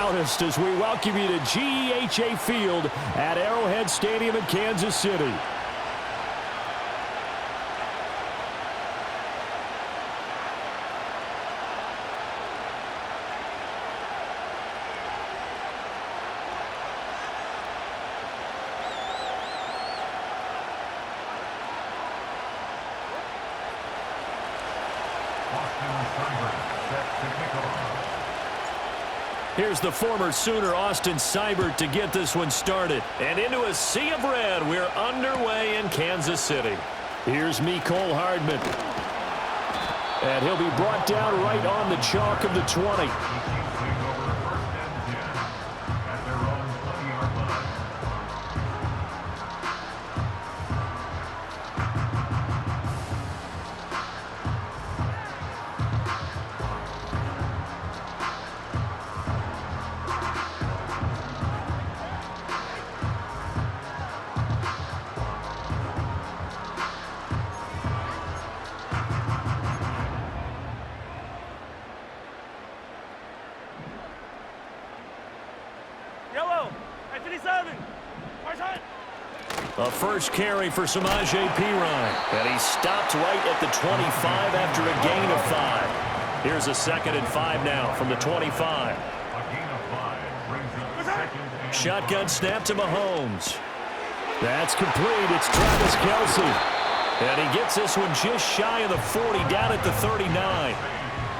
loudest as we welcome you to GEHA Field at Arrowhead Stadium in Kansas City. Here's the former Sooner, Austin Seibert, to get this one started. And into a sea of red, we're underway in Kansas City. Here's Mecole Hardman. And he'll be brought down right on the chalk of the 20. A first carry for Samaje Perine. And he stopped right at the 25 after a gain of 5. Here's a 2nd and 5 now from the 25. Shotgun snap to Mahomes. That's complete. It's Travis Kelce. And he gets this one just shy of the 40, down at the 39.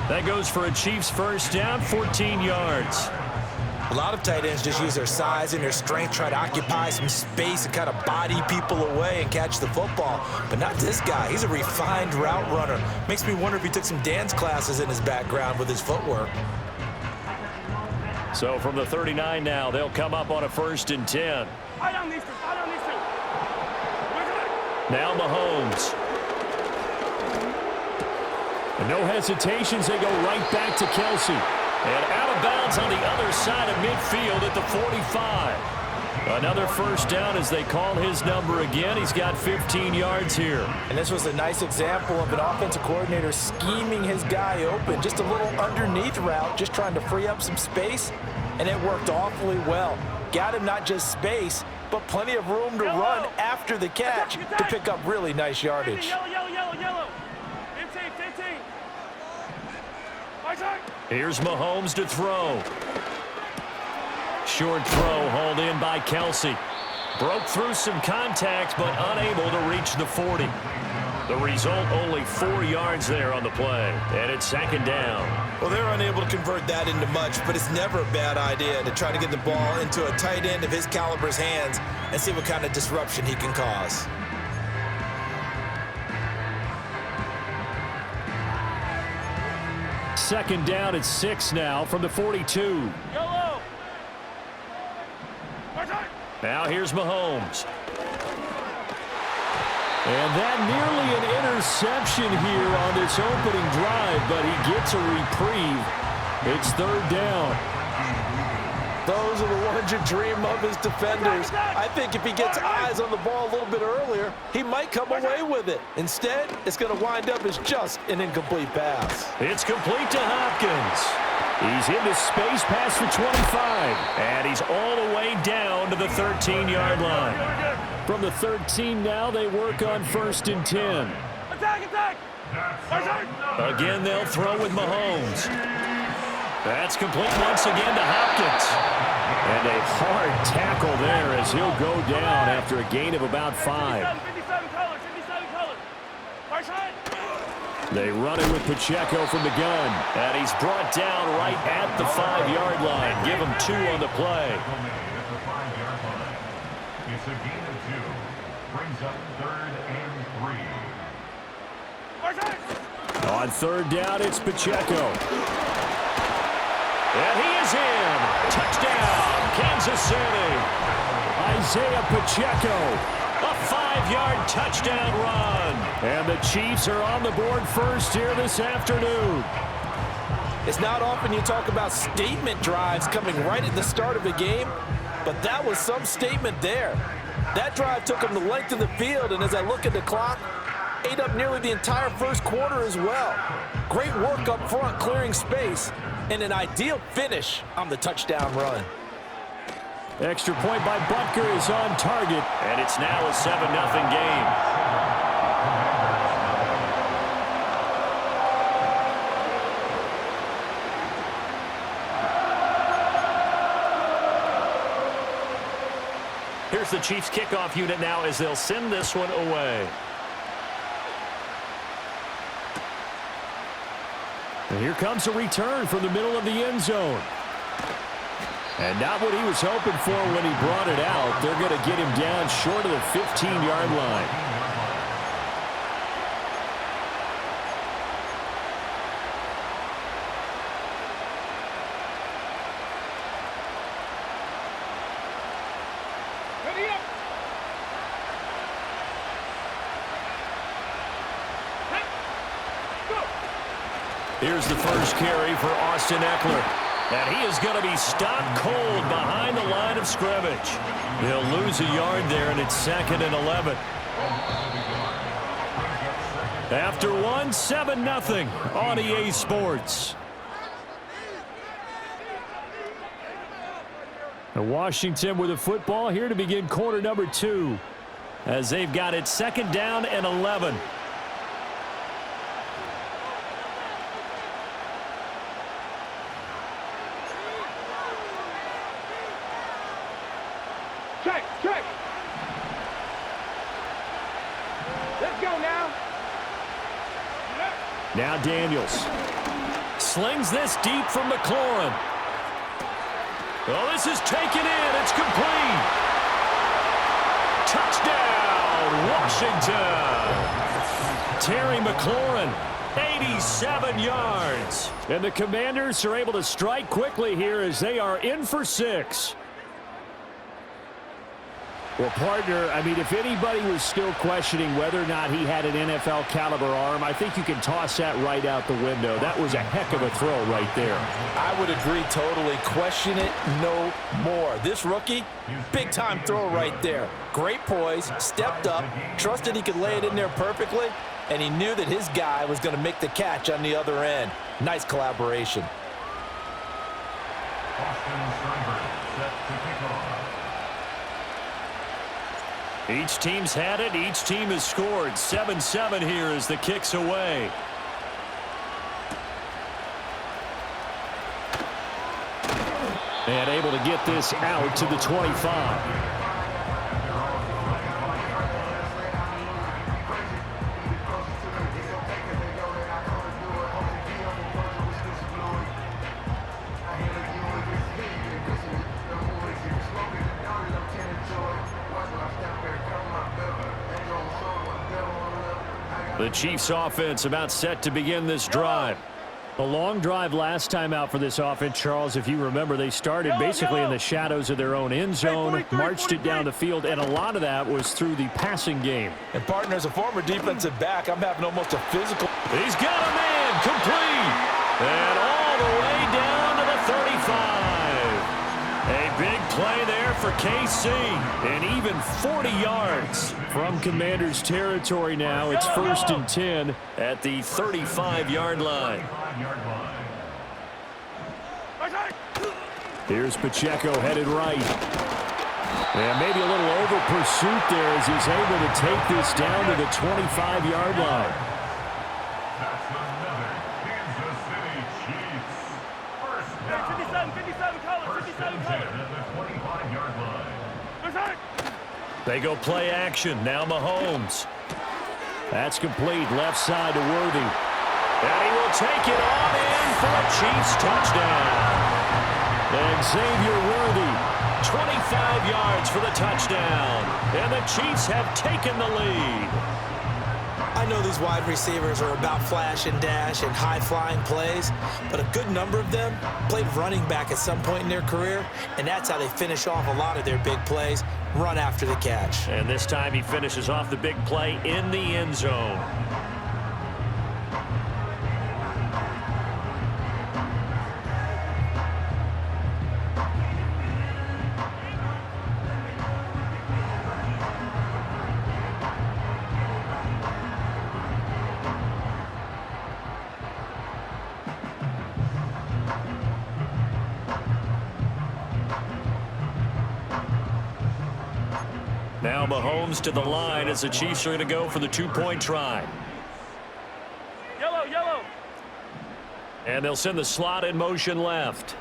That goes for a Chiefs first down, 14 yards. A lot of tight ends just use their size and their strength, try to occupy some space and kind of body people away and catch the football. But not this guy. He's a refined route runner. Makes me wonder if he took some dance classes in his background with his footwork. So from the 39 now, they'll come up on a 1st and 10. Now Mahomes. And no hesitations, they go right back to Kelce. And out of bounds on the other side of midfield at the 45. Another first down as they call his number again. He's got 15 yards here. And this was a nice example of an offensive coordinator scheming his guy open. Just a little underneath route, just trying to free up some space. And it worked awfully well. Got him not just space, but plenty of room to run after the catch to pick up really nice yardage. Yellow. 15. Here's Mahomes to throw. Short throw hauled in by Kelce. Broke through some contact, but unable to reach the 40. The result, only 4 yards there on the play. And it's 2nd down. Well, they're unable to convert that into much, but it's never a bad idea to try to get the ball into a tight end of his caliber's hands and see what kind of disruption he can cause. Second down at 6 now from the 42. Yellow. Now here's Mahomes. And that nearly an interception here on this opening drive, but he gets a reprieve. It's 3rd down. Those are the ones you dream of as defenders. I think if he gets eyes on the ball a little bit earlier, he might come away with it. Instead, it's going to wind up as just an incomplete pass. It's complete to Hopkins. He's into space, pass for 25. And he's all the way down to the 13-yard line. From the 13 now, they work on 1st and 10. Attack! Again, they'll throw with Mahomes. That's complete once again to Hopkins. And a hard tackle there as he'll go down after a gain of about 5. 57 colors. They run it with Pacheco from the gun. And he's brought down right at the 5-yard line. Give him 2 on the play. It's a gain of 2. Brings up 3rd and 3. On 3rd down, it's Pacheco. And he is in. Touchdown, Kansas City. Isaiah Pacheco. A 5-yard touchdown run. And the Chiefs are on the board first here this afternoon. It's not often you talk about statement drives coming right at the start of a game, but that was some statement there. That drive took them the length of the field, and as I look at the clock, ate up nearly the entire first quarter as well. Great work up front clearing space, and an ideal finish on the touchdown run. Extra point by Butker is on target, and it's now a 7-0 game. Here's the Chiefs kickoff unit now as they'll send this one away. And here comes a return from the middle of the end zone. And not what he was hoping for when he brought it out. They're going to get him down short of the 15-yard line. Ready up. Go. Here's the first carry for Austin Eckler. And he is going to be stopped cold behind the line of scrimmage. They'll lose a yard there, and it's 2nd and 11. After one, 7-0 on EA Sports. And Washington with the football here to begin quarter number 2, as they've got it 2nd down and 11. Check. Let's go now. Now Daniels slings this deep from McLaurin. Oh, this is taken in. It's complete. Touchdown, Washington. Terry McLaurin, 87 yards. And the Commanders are able to strike quickly here as they are in for 6. Well, partner, I mean, if anybody was still questioning whether or not he had an NFL caliber arm, I think you can toss that right out the window. That was a heck of a throw right there. I would agree totally. Question it no more. This rookie, big-time throw right there. Great poise, stepped up, trusted he could lay it in there perfectly, and he knew that his guy was going to make the catch on the other end. Nice collaboration. Austin Steinberg set to kick off. Each team's had it. Each team has scored. 7-7 here as the kick's away. And able to get this out to the 25. The Chiefs offense about set to begin this drive. A long drive last time out for this offense, Charles. If you remember, they started basically in the shadows of their own end zone, marched it down the field, and a lot of that was through the passing game. And partner, as a former defensive back, I'm having almost a physical. He's got a man complete. And all the way down to the 35. A big play there for KC. And even 40 yards from Commanders territory now. It's 1st and 10 at the 35-yard line. Here's Pacheco headed right. And maybe a little over pursuit there as he's able to take this down to the 25-yard line. That's another Kansas City Chiefs. First down. 57 colors, 57 colors. At the 25-yard line. They go play action. Now Mahomes. That's complete. Left side to Worthy. And he will take it on in for a Chiefs touchdown. And Xavier Worthy, 25 yards for the touchdown. And the Chiefs have taken the lead. I know these wide receivers are about flash and dash and high-flying plays, but a good number of them played running back at some point in their career, and that's how they finish off a lot of their big plays, run after the catch. And this time he finishes off the big play in the end zone. Now Mahomes to the line as the Chiefs are going to go for the two-point try. Yellow, yellow. And they'll send the slot in motion left.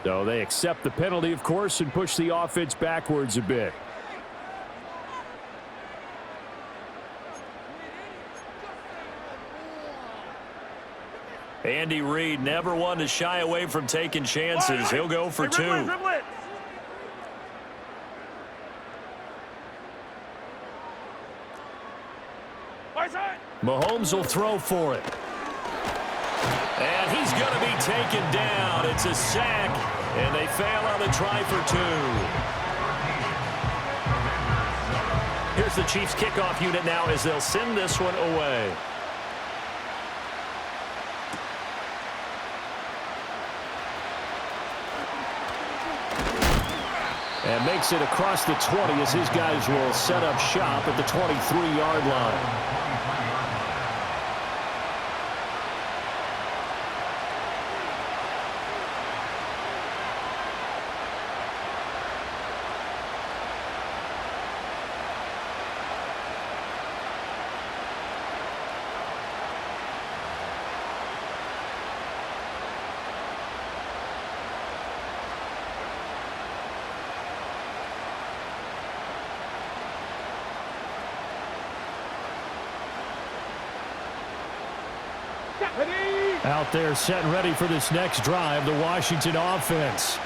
So they accept the penalty, of course, and push the offense backwards a bit. Andy Reid never one to shy away from taking chances. He'll go for two. Dribble it. Mahomes will throw for it. And he's going to be taken down. It's a sack, and they fail on the try for two. Here's the Chiefs kickoff unit now as they'll send this one away. And makes it across the 20 as his guys will set up shop at the 23-yard line. Out there set and ready for this next drive, the Washington offense.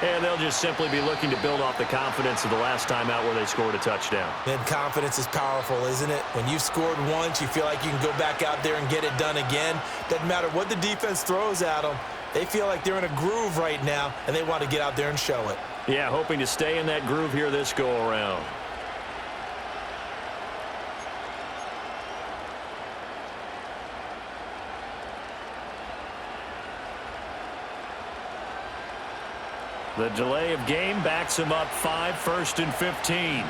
And they'll just simply be looking to build off the confidence of the last time out where they scored a touchdown. And confidence is powerful, isn't it? When you've scored once, you feel like you can go back out there and get it done again. Doesn't matter what the defense throws at them. They feel like they're in a groove right now, and they want to get out there and show it. Yeah, hoping to stay in that groove here this go-around. The delay of game backs him up 5, 1st and 15.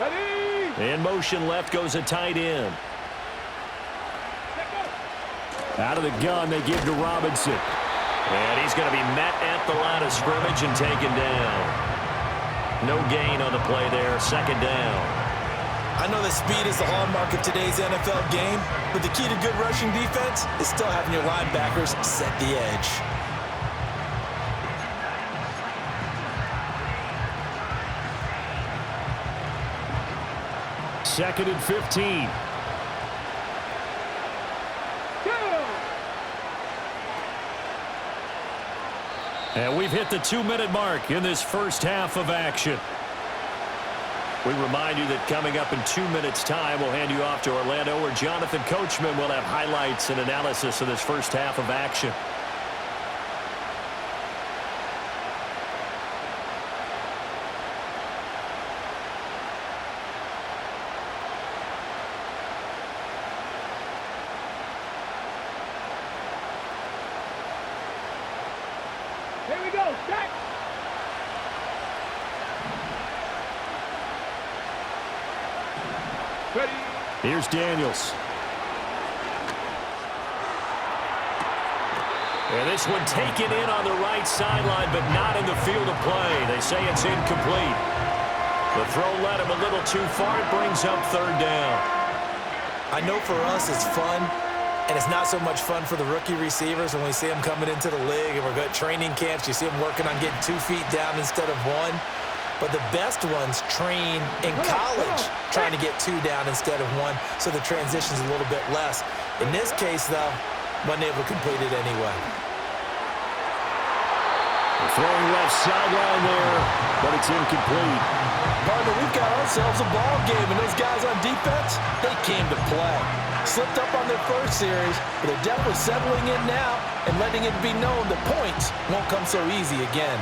Ready. In motion left goes a tight end. Out of the gun, they give to Robinson. And he's going to be met at the line of scrimmage and taken down. No gain on the play there, 2nd down. I know that speed is the hallmark of today's NFL game, but the key to good rushing defense is still having your linebackers set the edge. 2nd and 15. And we've hit the 2-minute mark in this first half of action. We remind you that coming up in 2 minutes' time, we'll hand you off to Orlando, where Jonathan Coachman will have highlights and analysis of this first half of action. Here we go. Stack. Ready. Here's Daniels. And this one taken in on the right sideline, but not in the field of play. They say it's incomplete. The throw led him a little too far. It brings up 3rd down. I know for us it's fun, and it's not so much fun for the rookie receivers when we see them coming into the league and we're got training camps. You see them working on getting 2 feet down instead of 1. But the best ones train in college trying to get 2 down instead of 1, so the transition's a little bit less. In this case, though, wasn't able to complete it anyway. Throwing left sideline there, but it's incomplete. Partner, we've got ourselves a ball game, and those guys on defense, they came to play. Slipped up on their first series, but they're definitely settling in now and letting it be known the points won't come so easy again.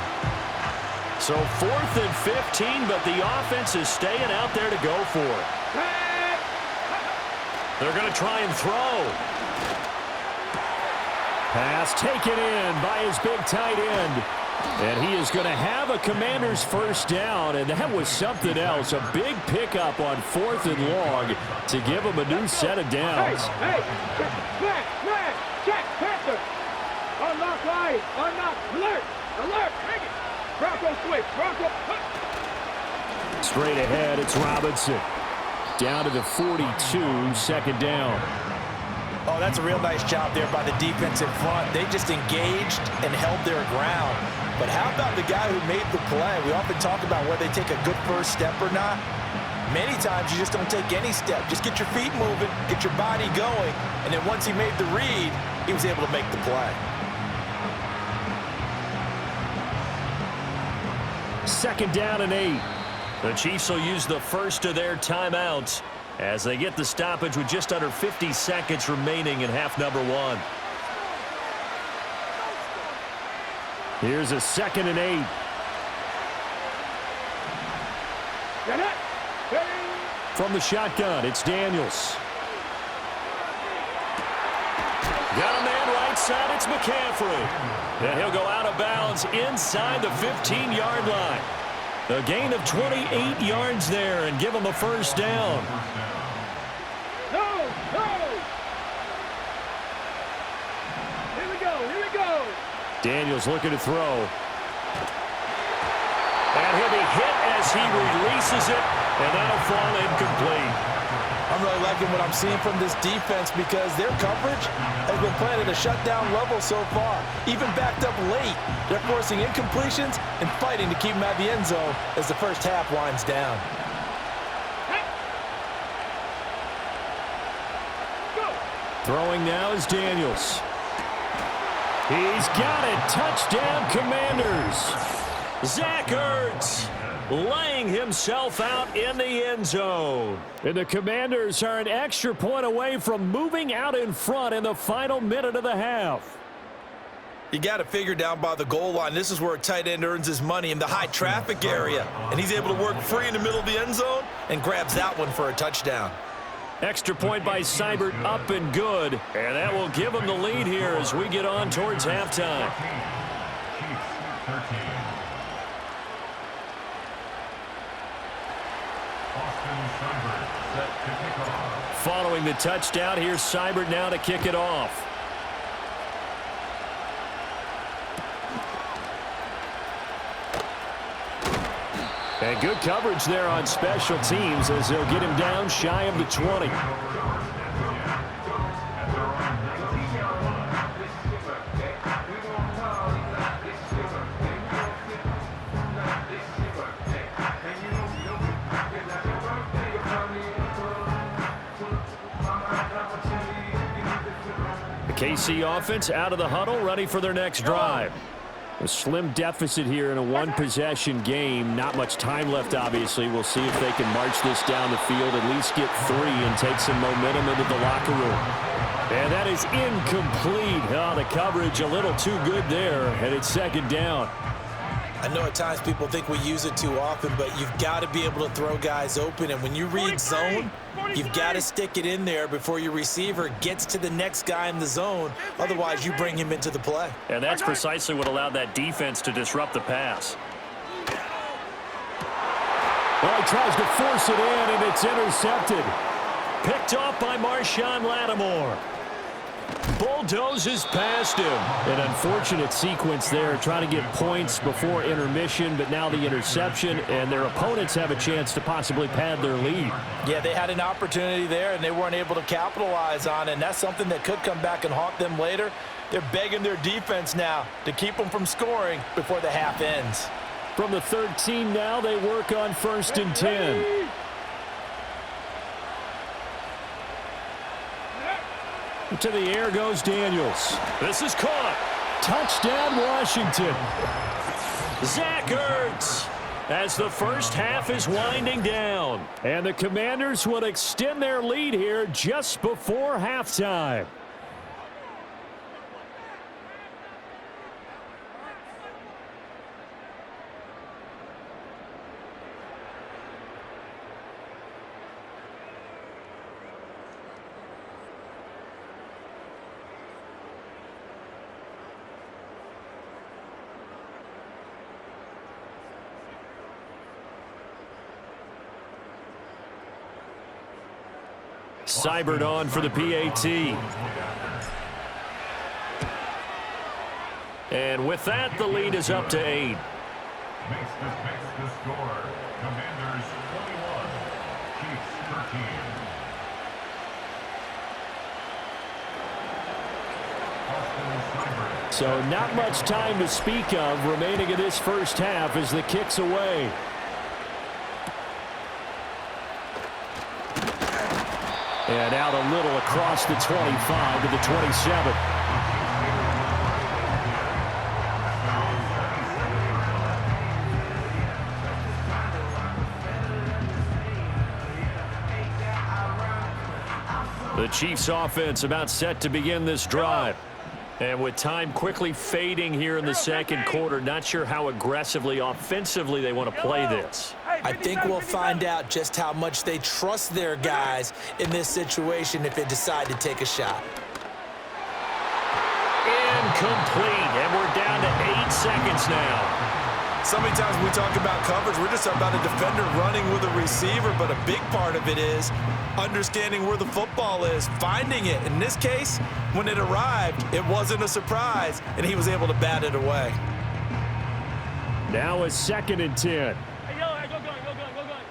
So 4th and 15, but the offense is staying out there to go for it. They're going to try and throw. Pass taken in by his big tight end. And he is going to have a Commander's first down, and that was something else. A big pickup on 4th and long to give him a new set of downs. Hey, check, Panther. Unlock Hey, unlock, alert, alert, take it. Bronco switch, Bronco. Straight ahead, it's Robinson. Down to the 42, second down. Oh, that's a real nice job there by the defense in front. They just engaged and held their ground. But how about the guy who made the play? We often talk about whether they take a good first step or not. Many times you just don't take any step. Just get your feet moving, get your body going, and then once he made the read, he was able to make the play. Second down and 8. The Chiefs will use the first of their timeouts as they get the stoppage with just under 50 seconds remaining in half number 1. Here's a second and 8. From the shotgun, it's Daniels. Got a man right side, it's McCaffrey. And he'll go out of bounds inside the 15-yard line. A gain of 28 yards there and give him a first down. No, no. Here we go, here we go. Daniels looking to throw. And he'll be hit as he releases it, and that'll fall incomplete. I'm really liking what I'm seeing from this defense because their coverage has been playing at a shutdown level so far. Even backed up late, they're forcing incompletions and fighting to keep them out of the end zone as the first half winds down. Throwing now is Daniels. He's got it. Touchdown, Commanders. Zach Ertz laying himself out in the end zone. And the Commanders are an extra point away from moving out in front in the final minute of the half. You got to figure down by the goal line. This is where a tight end earns his money in the high traffic area. And he's able to work free in the middle of the end zone and grabs that one for a touchdown. Extra point by Seibert up and good. And that will give him the lead here as we get on towards halftime. Chiefs 13. Set to kick off. Following the touchdown, here's Seibert now to kick it off. And good coverage there on special teams as they'll get him down shy of the 20. KC offense out of the huddle, ready for their next drive. A slim deficit here in a one-possession game. Not much time left, obviously. We'll see if they can march this down the field, at least get 3 and take some momentum into the locker room. And that is incomplete. Oh, the coverage a little too good there, and it's second down. I know at times people think we use it too often, but you've got to be able to throw guys open. And when you read zone, you've got to stick it in there before your receiver gets to the next guy in the zone. Otherwise, you bring him into the play. And that's precisely what allowed that defense to disrupt the pass. Well, he tries to force it in, and it's intercepted. Picked off by Marshawn Lattimore. Bulldozes past him. An unfortunate sequence there, trying to get points before intermission, but now the interception, and their opponents have a chance to possibly pad their lead. Yeah, they had an opportunity there, and they weren't able to capitalize on it, and that's something that could come back and haunt them later. They're begging their defense now to keep them from scoring before the half ends. From the 13 now, they work on 1st and 10. To the air goes Daniels. This is caught. Touchdown, Washington. Zach Ertz as the first half is winding down. And the Commanders will extend their lead here just before halftime. Seibert on for the PAT. And with that, the lead is up to 8. Makes the score. Commanders 21, Chiefs 13. So not much time to speak of remaining in this first half as the kick's away. And out a little across the 25 to the 27. The Chiefs offense about set to begin this drive. And with time quickly fading here in the second quarter, not sure how aggressively, offensively they want to play this. I think we'll find out just how much they trust their guys in this situation if they decide to take a shot. Incomplete, and we're down to 8 seconds now. So many times we talk about coverage, we're just about a defender running with a receiver, but a big part of it is understanding where the football is, finding it. In this case, when it arrived, it wasn't a surprise, and he was able to bat it away. Now a 2nd and 10. Hey, go gun.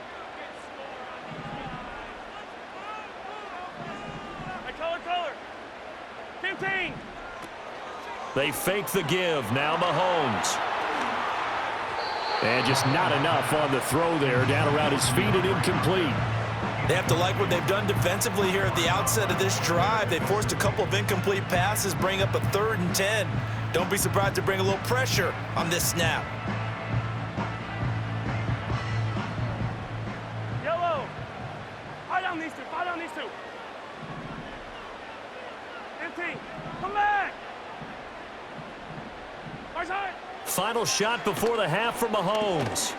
Hey, color. 15. They fake the give. Now Mahomes. And just not enough on the throw there. Down around his feet and incomplete. They have to like what they've done defensively here at the outset of this drive. They forced a couple of incomplete passes, bring up a 3rd and 10. Don't be surprised to bring a little pressure on this snap. Yellow. Fight on these two. 15. Come back. Our side. Final shot before the half from Mahomes.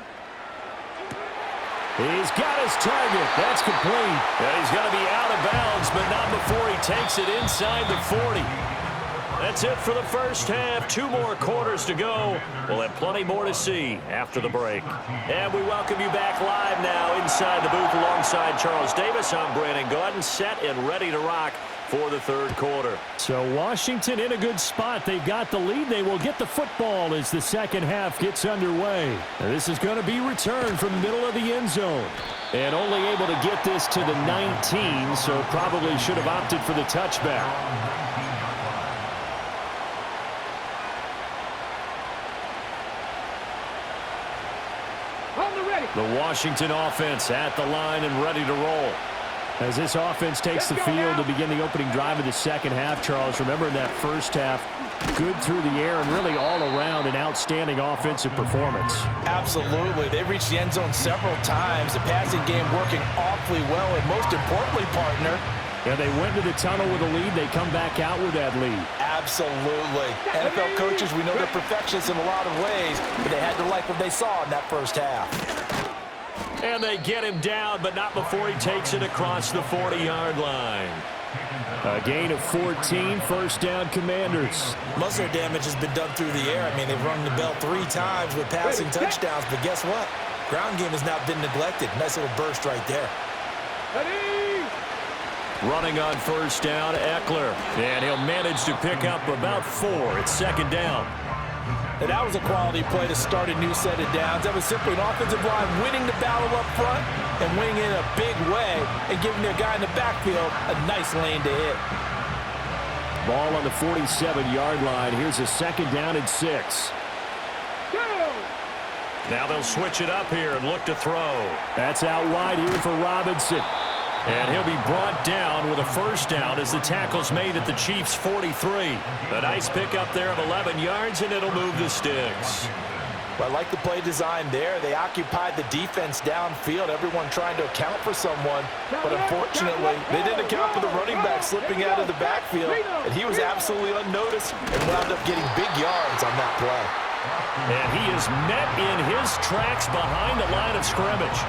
He's got his target. That's complete. And he's going to be out of bounds, but not before he takes it inside the 40. That's it for the first half. 2 more quarters to go. We'll have plenty more to see after the break. And we welcome you back live now inside the booth alongside Charles Davis. I'm Brandon Gordon, set and ready to rock for the 3rd quarter. So Washington in a good spot. They've got the lead. They will get the football as the second half gets underway. And this is going to be returned from the middle of the end zone. And only able to get this to the 19, so probably should have opted for the touchback. On the ready. The Washington offense at the line and ready to roll. As this offense takes the field to begin the opening drive of the second half, Charles, remember in that first half, good through the air and really all around an outstanding offensive performance. Absolutely. They reached the end zone several times. The passing game working awfully well, and most importantly, partner, Yeah, they went to the tunnel with a lead. They come back out with that lead. absolutely. NFL coaches, we know they're perfectionists in a lot of ways, but they had to like what they saw in that first half. And they get him down, but not before he takes it across the 40-yard line. A gain of 14, first down Commanders. Most of their damage has been done through the air. I mean, they've rung the bell 3 times with passing touchdowns, but guess what? Ground game has not been neglected. Nice little burst right there. Ready. Running on first down, Eckler. And he'll manage to pick up about 4. It's 2nd down. And that was a quality play to start a new set of downs. That was simply an offensive line winning the battle up front and winning in a big way and giving their guy in the backfield a nice lane to hit. Ball on the 47-yard line. Here's a 2nd down and 6. Go. Now they'll switch it up here and look to throw. That's out wide here for Robinson. And he'll be brought down with a first down as the tackle's made at the Chiefs' 43. A nice pickup there of 11 yards, and it'll move the sticks. Well, I like the play design there. They occupied the defense downfield, everyone trying to account for someone. But unfortunately, they didn't account for the running back slipping out of the backfield, and he was absolutely unnoticed and wound up getting big yards on that play. And he is met in his tracks behind the line of scrimmage.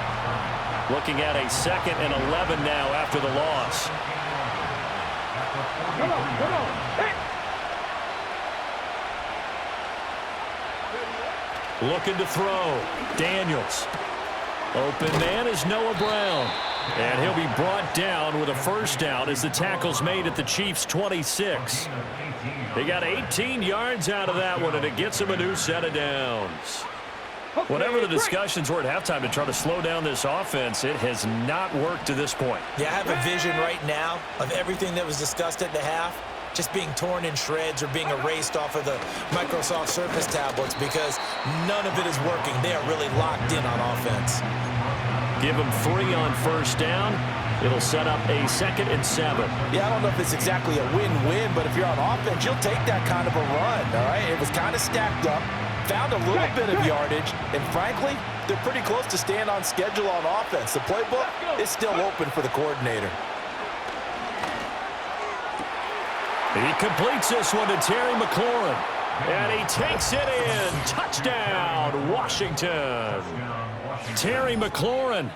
Looking at a 2nd and 11 now after the loss. Come on. Hey. Looking to throw. Daniels. Open man is Noah Brown. And he'll be brought down with a first down as the tackle's made at the Chiefs' 26. They got 18 yards out of that one, and it gets them a new set of downs. Whatever the discussions were at halftime to try to slow down this offense, it has not worked to this point. Yeah, I have a vision right now of everything that was discussed at the half just being torn in shreds or being erased off of the Microsoft Surface tablets because none of it is working. They are really locked in on offense. Give them 3 on first down. It'll set up a 2nd and 7. Yeah, I don't know if it's exactly a win-win, but if you're on offense, you'll take that kind of a run, all right? It was kind of stacked up, found a little bit of yardage, and frankly, they're pretty close to staying on schedule on offense. The playbook is still open for the coordinator. He completes this one to Terry McLaurin. And he takes it in. Touchdown, Washington. Terry McLaurin